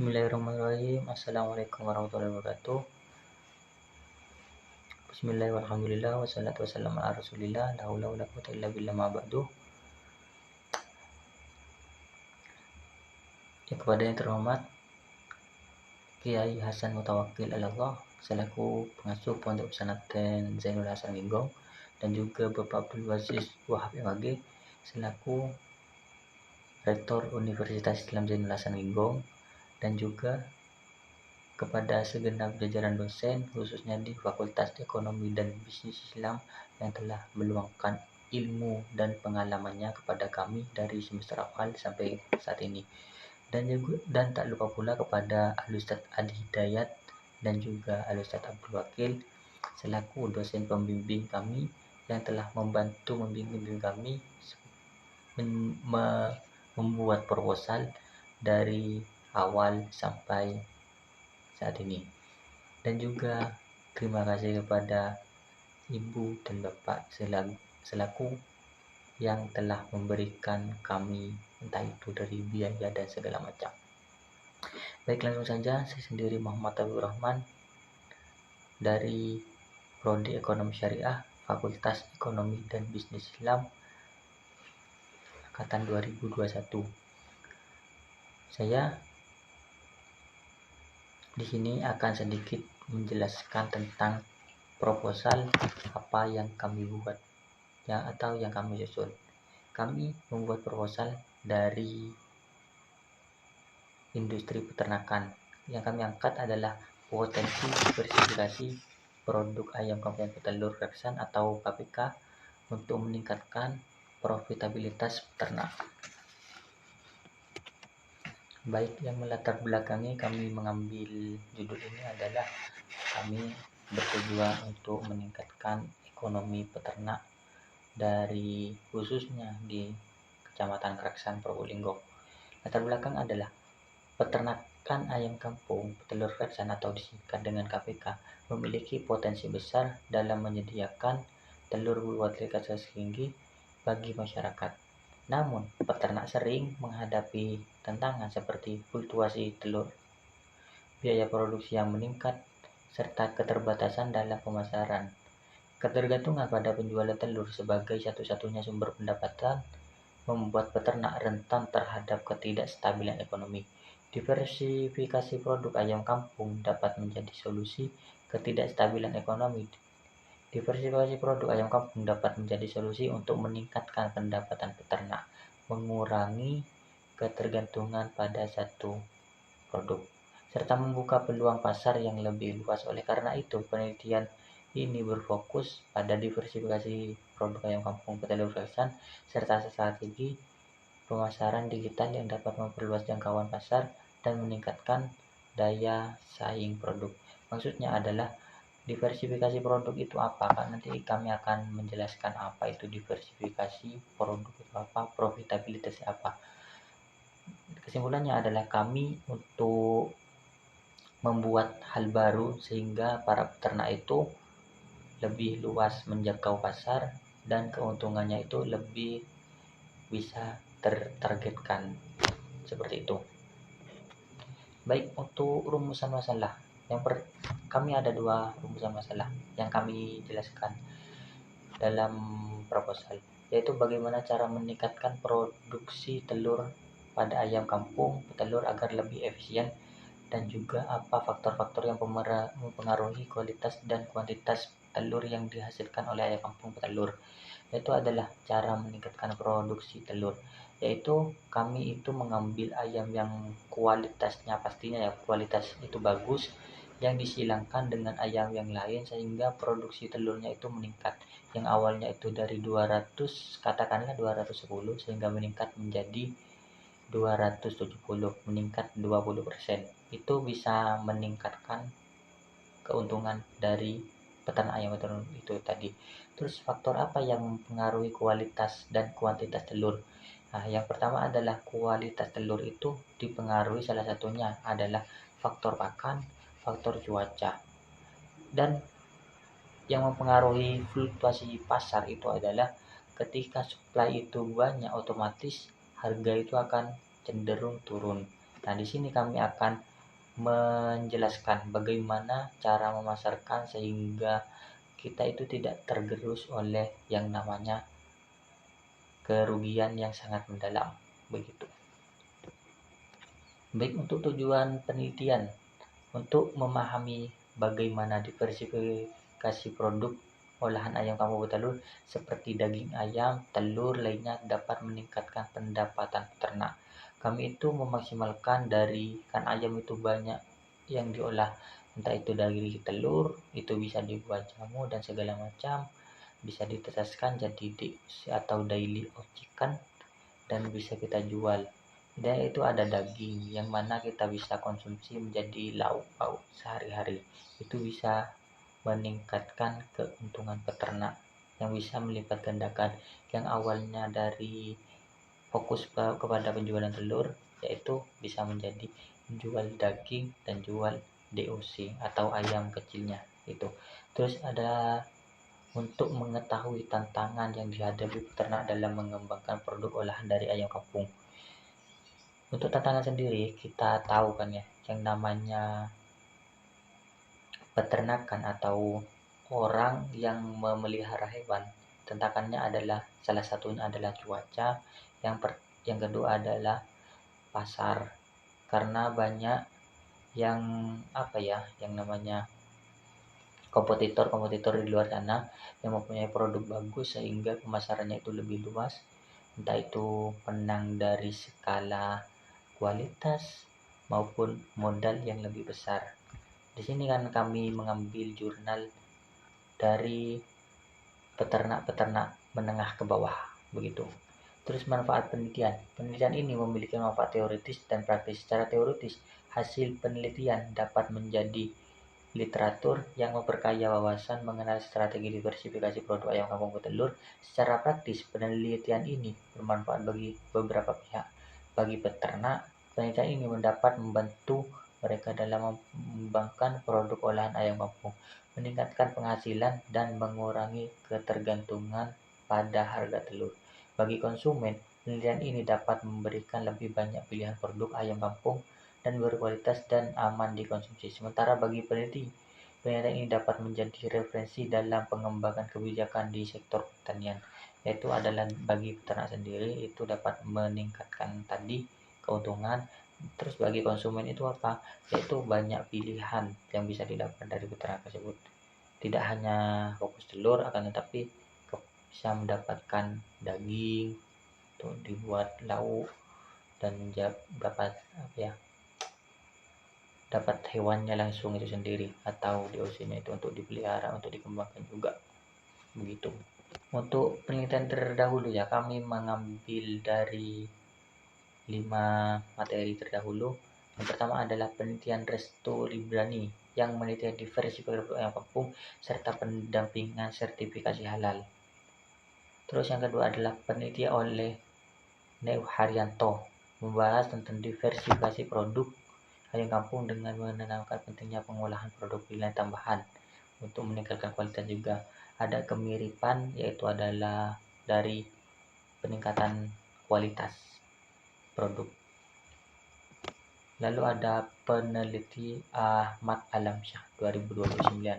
Bismillahirrahmanirrahim. Assalamualaikum warahmatullahi wabarakatuh. Bismillah walhamdulillah wassalatu wassalamu ala rasulillah la haula wala quwwata illa billah ma ba'du. Kepada yang terhormat Kiai Hasan Mutawakkil Allah selaku pengasuh Pondok Pesantren Zainul Hasan Linggong, dan juga Bapak Abdul Aziz Wahab MAG selaku Rektor Universitas Islam Zainul Hasan Linggong, dan juga kepada segenap jajaran dosen khususnya di Fakultas Ekonomi dan Bisnis Islam yang telah meluangkan ilmu dan pengalamannya kepada kami dari semester awal sampai saat ini, dan tak lupa pula kepada Al-Ustaz Adi Hidayat dan juga Al-Ustaz Abdul Wakil selaku dosen pembimbing kami yang telah membantu membimbing kami membuat proposal dari awal sampai saat ini. Dan juga terima kasih kepada Ibu dan Bapak selaku yang telah memberikan kami entah itu dari biaya dan segala macam. Baik, langsung saja, saya sendiri Muhammad Abdul Rahman dari Prodi Ekonomi Syariah Fakultas Ekonomi dan Bisnis Islam angkatan 2021. Saya di sini akan sedikit menjelaskan tentang proposal apa yang kami buat atau yang kami susun. Kami membuat proposal dari industri peternakan. Yang kami angkat adalah potensi diversifikasi produk ayam kampung petelur Raksan atau KPK untuk meningkatkan profitabilitas peternak. Baik, yang melatar belakangi kami mengambil judul ini adalah kami bertujuan untuk meningkatkan ekonomi peternak dari khususnya di Kecamatan Kraksan, Probolinggo. Latar belakang adalah peternakan ayam kampung petelur Kraksan atau disingkat dengan KPK memiliki potensi besar dalam menyediakan telur berkualitas kualitas tinggi bagi masyarakat. Namun, peternak sering menghadapi tantangan seperti fluktuasi telur, biaya produksi yang meningkat, serta keterbatasan dalam pemasaran. Ketergantungan pada penjualan telur sebagai satu-satunya sumber pendapatan membuat peternak rentan terhadap ketidakstabilan ekonomi. Diversifikasi produk ayam kampung dapat menjadi solusi ketidakstabilan ekonomi. Diversifikasi produk ayam kampung dapat menjadi solusi untuk meningkatkan pendapatan peternak, mengurangi ketergantungan pada satu produk, serta membuka peluang pasar yang lebih luas. Oleh karena itu, penelitian ini berfokus pada diversifikasi produk ayam kampung petelur Raksan serta strategi pemasaran digital yang dapat memperluas jangkauan pasar dan meningkatkan daya saing produk. Maksudnya adalah diversifikasi produk itu apa? Nanti kami akan menjelaskan apa itu diversifikasi produk itu apa, profitabilitas apa. Kesimpulannya adalah kami untuk membuat hal baru sehingga para peternak itu lebih luas menjangkau pasar dan keuntungannya itu lebih bisa tertargetkan seperti itu. Baik, untuk rumusan masalah kami ada 2 rumusan masalah yang kami jelaskan dalam proposal, yaitu bagaimana cara meningkatkan produksi telur pada ayam kampung petelur agar lebih efisien, dan juga apa faktor-faktor yang mempengaruhi kualitas dan kuantitas telur yang dihasilkan oleh ayam kampung petelur. Itu adalah cara meningkatkan produksi telur, yaitu kami itu mengambil ayam yang kualitasnya pastinya ya kualitas itu bagus, yang disilangkan dengan ayam yang lain sehingga produksi telurnya itu meningkat, yang awalnya itu dari 200 katakanlah 210 sehingga meningkat menjadi 270, meningkat 20%. Itu bisa meningkatkan keuntungan dari peternak ayam petelur itu tadi. Terus faktor apa yang mempengaruhi kualitas dan kuantitas telur? Nah, yang pertama adalah kualitas telur itu dipengaruhi salah satunya adalah faktor pakan, faktor cuaca. Dan yang mempengaruhi fluktuasi pasar itu adalah ketika supply itu banyak, otomatis harga itu akan cenderung turun. Nah, di sini kami akan menjelaskan bagaimana cara memasarkan sehingga kita itu tidak tergerus oleh yang namanya kerugian yang sangat mendalam, begitu. Baik, untuk tujuan penelitian, untuk memahami bagaimana diversifikasi produk olahan ayam kampung petelur seperti daging ayam, telur lainnya dapat meningkatkan pendapatan peternak. Kami itu memaksimalkan dari kan ayam itu banyak yang diolah, entah itu dari telur, itu bisa dibuat jamu dan segala macam, bisa ditetaskan jadi atau daily chicken dan bisa kita jual. Dan itu ada daging yang mana kita bisa konsumsi menjadi lauk pauk sehari-hari. Itu bisa meningkatkan keuntungan peternak yang bisa melipat gandakan yang awalnya dari fokus kepada penjualan telur, yaitu bisa menjadi jual daging dan jual DOC atau ayam kecilnya itu. Terus ada untuk mengetahui tantangan yang dihadapi peternak dalam mengembangkan produk olahan dari ayam kampung. Untuk tantangan sendiri kita tahu kan ya, yang namanya peternakan atau orang yang memelihara hewan, tantangannya adalah salah satunya adalah cuaca, yang kedua adalah pasar, karena banyak yang yang namanya kompetitor di luar sana yang mempunyai produk bagus sehingga pemasarannya itu lebih luas, entah itu menang dari skala kualitas maupun modal yang lebih besar. Di sini kan kami mengambil jurnal dari peternak-peternak menengah ke bawah, begitu. Terus manfaat penelitian. Penelitian ini memiliki manfaat teoritis dan praktis. Secara teoritis, hasil penelitian dapat menjadi literatur yang memperkaya wawasan mengenai strategi diversifikasi produk ayam kampung petelur. Secara praktis, penelitian ini bermanfaat bagi beberapa pihak. Bagi peternak, penelitian ini dapat membantu mereka dalam mengembangkan produk olahan ayam kampung, meningkatkan penghasilan, dan mengurangi ketergantungan pada harga telur. Bagi konsumen, penelitian ini dapat memberikan lebih banyak pilihan produk ayam kampung dan berkualitas dan aman dikonsumsi. Sementara bagi penelitian ini dapat menjadi referensi dalam pengembangan kebijakan di sektor pertanian, yaitu adalah bagi peternak sendiri itu dapat meningkatkan tadi keuntungan. Terus bagi konsumen itu apa? Yaitu banyak pilihan yang bisa didapat dari peternak tersebut. Tidak hanya fokus telur, akan tetapi bisa mendapatkan daging untuk dibuat lauk dan dapat dapat hewannya langsung itu sendiri atau DOC-nya itu untuk dipelihara, untuk dikembangkan juga, begitu. Untuk penelitian terdahulu ya, kami mengambil dari 5 materi terdahulu. Yang pertama adalah penelitian Resto Librani yang meneliti diversifikasi produk ayam kampung serta pendampingan sertifikasi halal. Terus yang kedua adalah penelitian oleh Neu Haryanto membahas tentang diversifikasi produk ayam kampung dengan menanamkan pentingnya pengolahan produk nilai tambahan untuk meningkatkan kualitas juga. Ada kemiripan, yaitu adalah dari peningkatan kualitas produk. Lalu ada peneliti Ahmad Alamsyah 2029.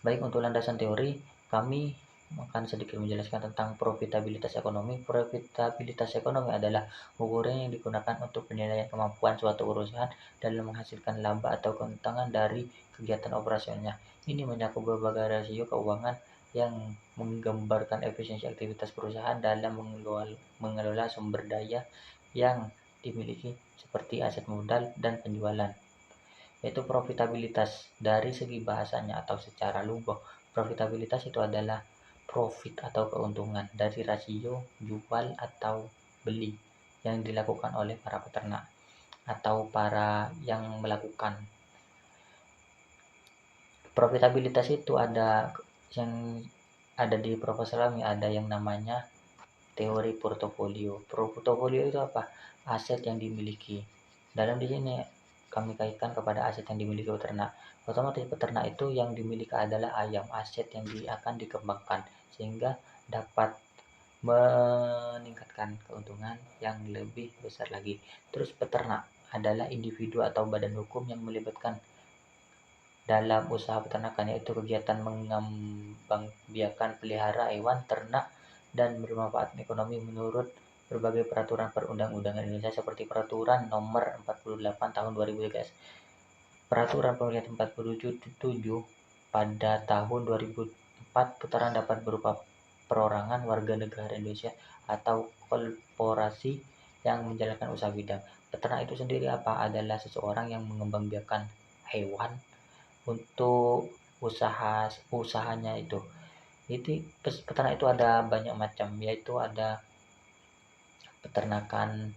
Baik, untuk landasan teori, kami akan sedikit menjelaskan tentang profitabilitas ekonomi. Profitabilitas ekonomi adalah ukuran yang digunakan untuk penilaian kemampuan suatu perusahaan dalam menghasilkan laba atau keuntungan dari kegiatan operasionalnya. Ini mencakup berbagai rasio keuangan yang menggambarkan efisiensi aktivitas perusahaan dalam mengelola sumber daya yang dimiliki seperti aset modal dan penjualan. Yaitu profitabilitas dari segi bahasanya atau secara lugas, profitabilitas itu adalah profit atau keuntungan dari rasio jual atau beli yang dilakukan oleh para peternak atau para yang melakukan. Profitabilitas itu ada yang ada di proposal kami, ada yang namanya teori portofolio. Portofolio itu apa? Aset yang dimiliki. Dalam di sini kami kaitkan kepada aset yang dimiliki peternak. Otomatis peternak itu yang dimiliki adalah ayam, aset yang akan dikembangkan sehingga dapat meningkatkan keuntungan yang lebih besar lagi. Terus peternak adalah individu atau badan hukum yang melibatkan dalam usaha peternakan, yaitu kegiatan mengembangbiakan pelihara hewan ternak dan bermanfaat ekonomi menurut berbagai peraturan perundang-undangan Indonesia seperti Peraturan Nomor 48 Tahun 2013, Peraturan Pemerintah 47 pada tahun 2004, putaran dapat berupa perorangan warga negara Indonesia atau korporasi yang menjalankan usaha bidang. Peternak itu sendiri apa? Adalah seseorang yang mengembangbiakan hewan untuk usahanya itu. Jadi peternak itu ada banyak macam, yaitu ada peternakan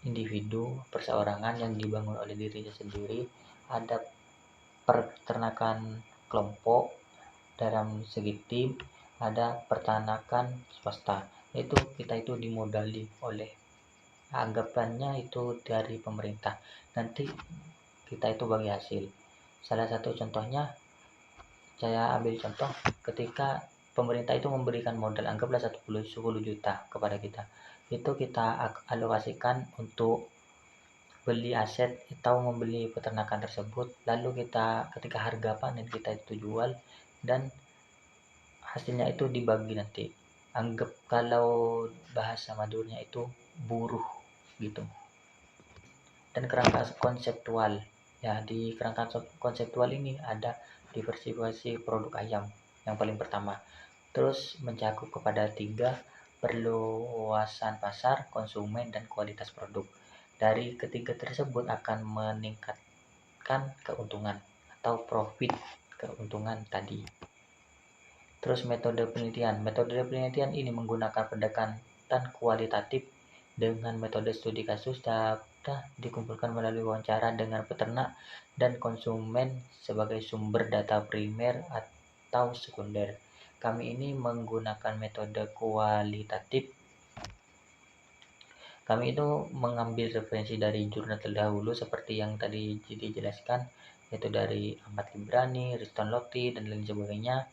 individu perseorangan yang dibangun oleh dirinya sendiri, ada peternakan kelompok dalam segi tim, ada peternakan swasta. Itu kita itu dimodali oleh anggapannya itu dari pemerintah. Nanti kita itu bagi hasil. Salah satu contohnya, saya ambil contoh ketika pemerintah itu memberikan modal, anggaplah 10 juta kepada kita. Itu kita alokasikan untuk beli aset atau membeli peternakan tersebut, lalu kita ketika harga panen kita itu jual dan hasilnya itu dibagi nanti. Anggap kalau bahasa madurnya itu buruh gitu. Dan kerangka konseptual, ya di kerangka konseptual ini ada diversifikasi produk ayam yang paling pertama, terus mencakup kepada 3, perluasan pasar, konsumen, dan kualitas produk. Dari ketiga tersebut akan meningkatkan keuntungan atau profit keuntungan tadi. Terus metode penelitian ini menggunakan pendekatan kualitatif dengan metode studi kasus. Data dikumpulkan melalui wawancara dengan peternak dan konsumen sebagai sumber data primer atau sekunder. Kami ini menggunakan metode kualitatif. Kami itu mengambil referensi dari jurnal terdahulu seperti yang tadi dijelaskan, yaitu dari Ahmad Librani, Riston Lotti, dan lain sebagainya.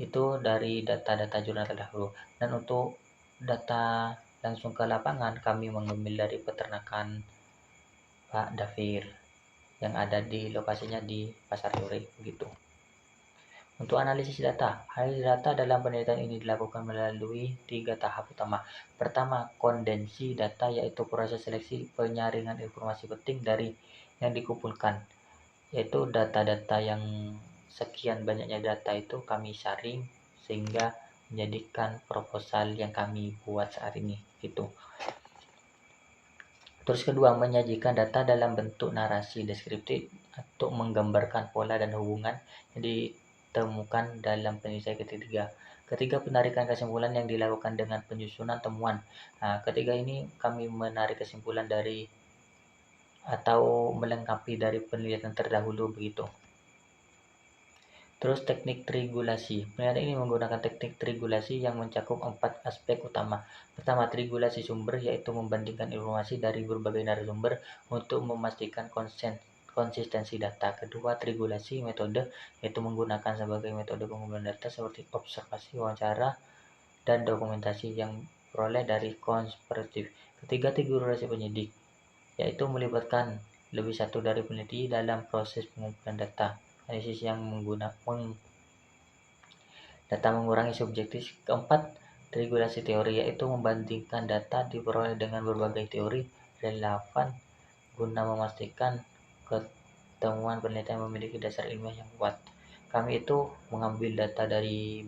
Itu dari data-data jurnal terdahulu. Dan untuk data langsung ke lapangan, kami mengambil dari peternakan Pak Dafir yang ada di lokasinya di Pasar Sore begitu. Untuk analisis data dalam penelitian ini dilakukan melalui 3 tahap utama. Pertama, kondensi data, yaitu proses seleksi penyaringan informasi penting dari yang dikumpulkan, yaitu data-data yang sekian banyaknya data itu kami saring sehingga menjadikan proposal yang kami buat saat ini gitu. Terus kedua, menyajikan data dalam bentuk narasi deskriptif untuk menggambarkan pola dan hubungan yang ditemukan dalam penelitian. Ketiga, penarikan kesimpulan yang dilakukan dengan penyusunan temuan. Nah, ketiga ini kami menarik kesimpulan dari atau melengkapi dari penelitian terdahulu begitu. Terus teknik triangulasi. Penelitian ini menggunakan teknik triangulasi yang mencakup 4 aspek utama. Pertama, triangulasi sumber, yaitu membandingkan informasi dari berbagai narasumber untuk memastikan konsistensi data. Kedua, triangulasi metode, yaitu menggunakan sebagai metode pengumpulan data seperti observasi, wawancara, dan dokumentasi yang peroleh dari komparatif. Ketiga, triangulasi penyidik, yaitu melibatkan lebih satu dari peneliti dalam proses pengumpulan data. Analisis yang menggunakan data mengurangi subjektif. Keempat, triangulasi teori, yaitu membandingkan data diperoleh dengan berbagai teori relevan guna memastikan ketemuan penelitian memiliki dasar ilmiah yang kuat. Kami itu mengambil data dari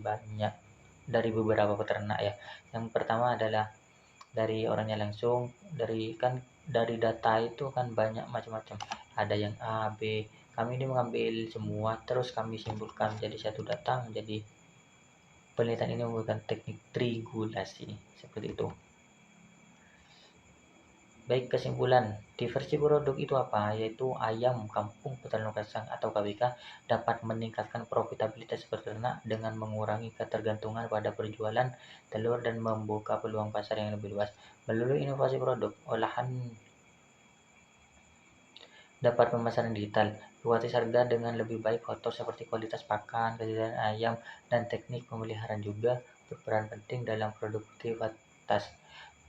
beberapa peternak ya. Yang pertama adalah dari orangnya langsung, dari data itu kan banyak macam-macam. Ada yang A, B. Kami ini mengambil semua, terus kami simpulkan menjadi satu data, menjadi penelitian ini menggunakan teknik triangulasi seperti itu. Baik, kesimpulan, diversi produk itu apa? Yaitu ayam kampung peternakan sang atau KBK dapat meningkatkan profitabilitas peternak dengan mengurangi ketergantungan pada penjualan telur dan membuka peluang pasar yang lebih luas. Melalui inovasi produk olahan dapat pemasaran digital, fluktuasi harga dengan lebih baik, faktor seperti kualitas pakan, ketersediaan ayam, dan teknik pemeliharaan juga berperan penting dalam produktivitas.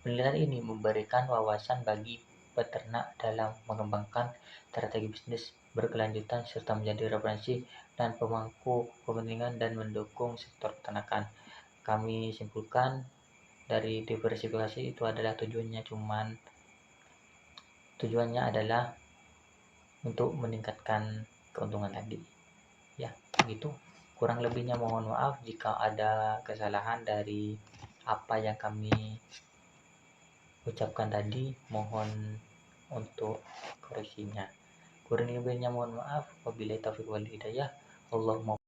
Penelitian ini memberikan wawasan bagi peternak dalam mengembangkan strategi bisnis berkelanjutan serta menjadi referensi dan pemangku kepentingan dan mendukung sektor peternakan. Kami simpulkan dari diversifikasi itu adalah tujuannya adalah untuk meningkatkan keuntungan tadi. Ya, begitu. Kurang lebihnya mohon maaf jika ada kesalahan dari apa yang kami ucapkan tadi, mohon untuk koreksinya. Kurang lebihnya mohon maaf. Wabillahi taufiq wal hidayah. Allahumma